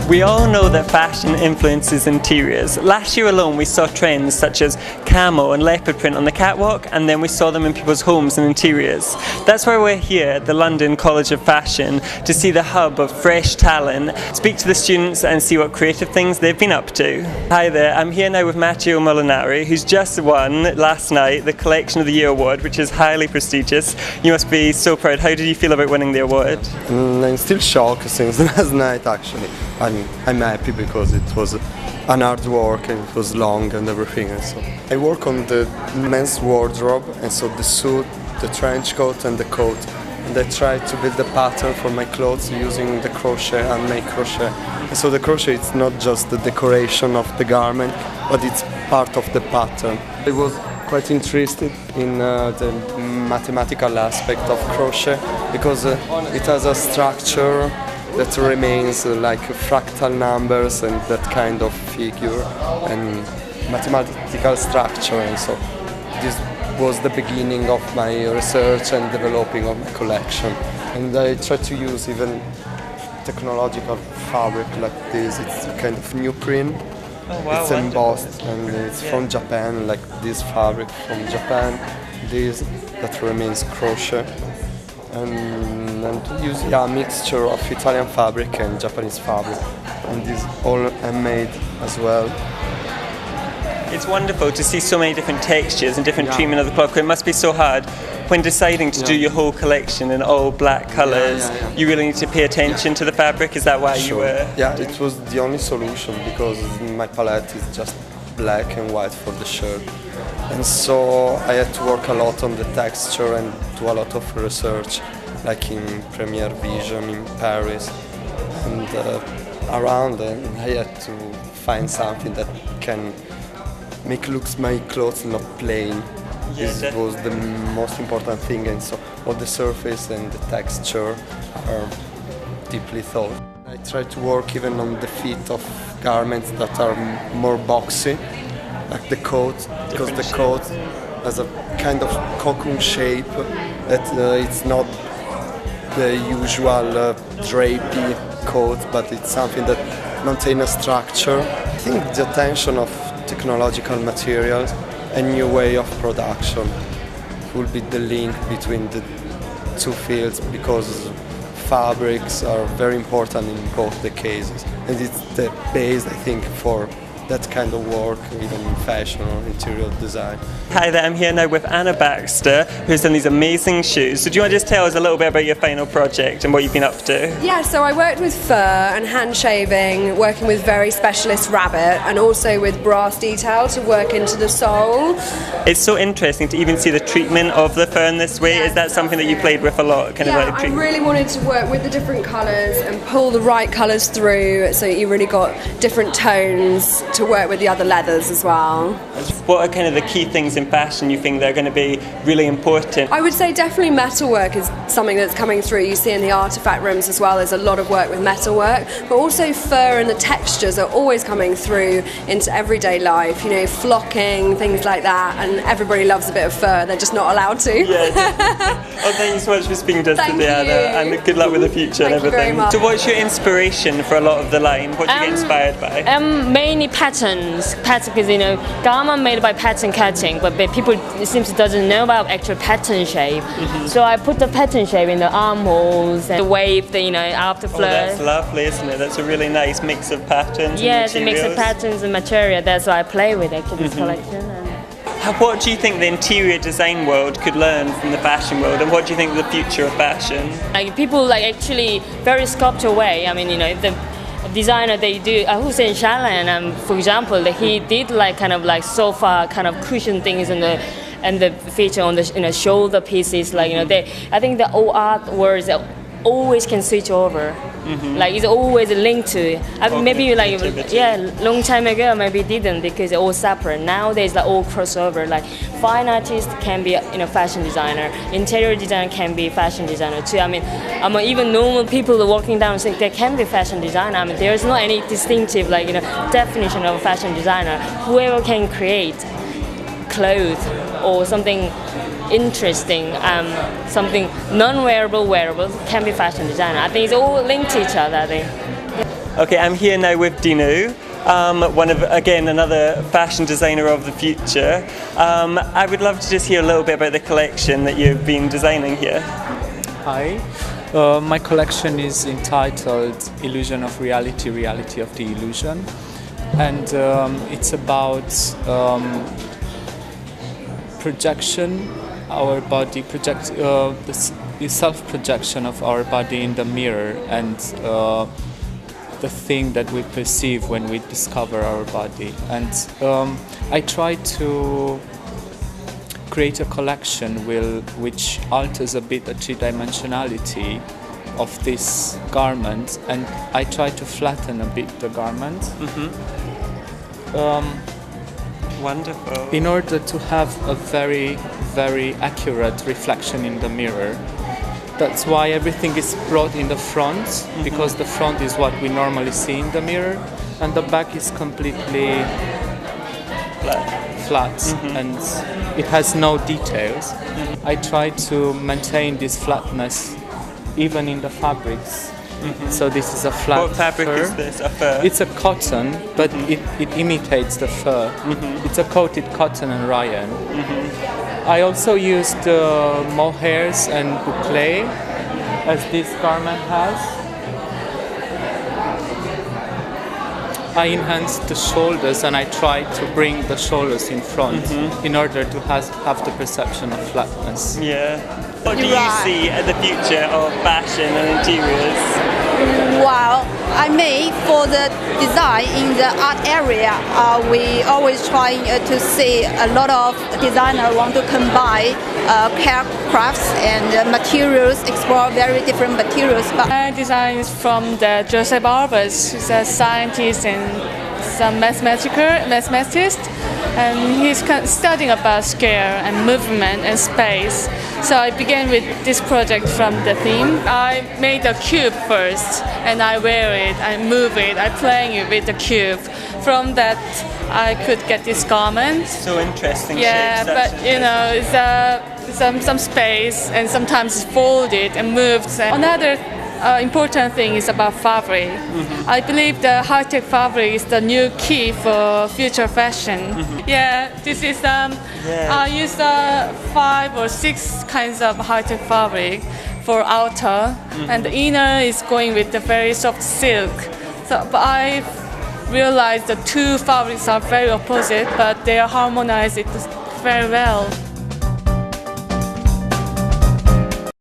We all know that fashion influences interiors. Last year alone we saw trends such as camo and leopard print on the catwalk, and then we saw them in people's homes and interiors. That's why we're here at the London College of Fashion, to see the hub of fresh talent, speak to the students and see what creative things they've been up to. Hi there, I'm here now with Matteo Molinari, who's just won last night the Collection of the Year award, which is highly prestigious. You must be so proud. How did you feel about winning the award? I'm still shocked since last night actually. I'm happy because it was an hard work and it was long and everything. And so I work on the men's wardrobe, and so the suit, the trench coat and the coat. And I try to build a pattern for my clothes using the crochet and make crochet. And so the crochet is not just the decoration of the garment, but it's part of the pattern. I was quite interested in the mathematical aspect of crochet because it has a structure that remains like fractal numbers and that kind of figure and mathematical structure, and so this was the beginning of my research and developing of my collection. And I try to use even technological fabric like this. It's a kind of neoprene. Oh, wow, it's embossed and it's from Japan, like this fabric from Japan, this that remains crochet. And to use a mixture of Italian fabric and Japanese fabric, and this all handmade as well. It's wonderful to see so many different textures and different treatment of the cloth. It must be so hard when deciding to do your whole collection in all black colours. You really need to pay attention to the fabric. Is that why you were? Yeah, it was the only solution because my palette is just black and white for the shirt. And so I had to work a lot on the texture and do a lot of research, like in Premiere Vision in Paris. And around, and I had to find something that can make looks my clothes not plain. This was the most important thing, and so all the surface and the texture are deeply thought. I try to work even on the fit of garments that are more boxy, like the coat, because the coat has a kind of cocoon shape that it's not the usual drapey coat, but it's something that maintains a structure. I think the attention of technological materials and new way of production will be the link between the two fields, because fabrics are very important in both the cases, and it's the base, I think, for that kind of work, even in fashion or interior design. Hi there, I'm here now with Anna Baxter, who's done these amazing shoes. So do you want to just tell us a little bit about your final project and what you've been up to? Yeah, so I worked with fur and hand shaving, working with very specialist rabbit, and also with brass detail to work into the sole. It's so interesting to even see the treatment of the fur in this way. Is that something that you played with a lot? I really wanted to work with the different colours and pull the right colours through, so you really got different tones to work with the other leathers as well. What are kind of the key things in fashion you think that are going to be really important? I would say definitely metalwork is something that's coming through. You see in the artifact rooms as well, there's a lot of work with metalwork, but also fur and the textures are always coming through into everyday life, you know, flocking, things like that, and everybody loves a bit of fur, they're just not allowed to. Yeah, oh, thank you so much for speaking to us today, Anna, and good luck with the future and everything. Thank you very much. So what's your inspiration for a lot of the line? What do you get inspired by? Mainly patterns, because you know, garment made by pattern cutting, but people it seems doesn't know about actual pattern shape. So I put the pattern shape in the armholes and the wave, you know, after flow. Oh, that's lovely, isn't it? That's a really nice mix of patterns. Yeah, the mix of patterns and material. That's why I play with actually this collection. What do you think the interior design world could learn from the fashion world, and what do you think the future of fashion? Like people like actually very sculpture way. I mean, you know, the designer they do Hussein Shalan, for example, he did like kind of like sofa kind of cushion things and the feature on the shoulder pieces, like you know I think the old art words always can switch over. Like it's always linked to. I mean, maybe like long time ago maybe it didn't because it's all separate. Nowadays like all crossover. Like fine artist can be fashion designer, interior designer can be fashion designer too. I mean even normal people walking down the street they can be fashion designer. I mean there is not any distinctive definition of a fashion designer. Whoever can create clothes or something interesting, something non-wearable, wearable can be fashion designer. I think it's all linked to each other. I think. Okay, I'm here now with Dino, another fashion designer of the future. I would love to just hear a little bit about the collection that you've been designing here. Hi, my collection is entitled Illusion of Reality, Reality of the Illusion, and it's about projection, our body, the self-projection of our body in the mirror, and the thing that we perceive when we discover our body. And I try to create a collection which alters a bit the three-dimensionality of this garment, and I try to flatten a bit the garment. Wonderful. In order to have a very, very accurate reflection in the mirror. That's why everything is brought in the front, because the front is what we normally see in the mirror, and the back is completely flat and it has no details. I try to maintain this flatness even in the fabrics. So this is a flat What fabric fur. is this? A fur? It's a cotton, but it imitates the fur. It's a coated cotton and rayon. I also used mohairs and boucle, as this garment has. I enhanced the shoulders and I tried to bring the shoulders in front in order to have the perception of flatness. Yeah. What do you see as the future of fashion and interiors? Well, I mean, for the design in the art area, we always try to see a lot of designers want to combine crafts and materials, explore very different materials. But My design is from the Joseph Arbus, who's a scientist and some mathematist, and he's studying about scale and movement and space. So I began with this project from the theme. I made a cube first, and I wear it, I move it, I play it with the cube. From that, I could get this garment. So interesting. Yeah, shapes, but you know, it's some space, and sometimes it's folded and moved. Another important thing is about fabric. I believe the high-tech fabric is the new key for future fashion. Yeah, this is I use 5 or 6 kinds of high-tech fabric for outer, and the inner is going with the very soft silk. So, but I realized the two fabrics are very opposite, but they are harmonized very well.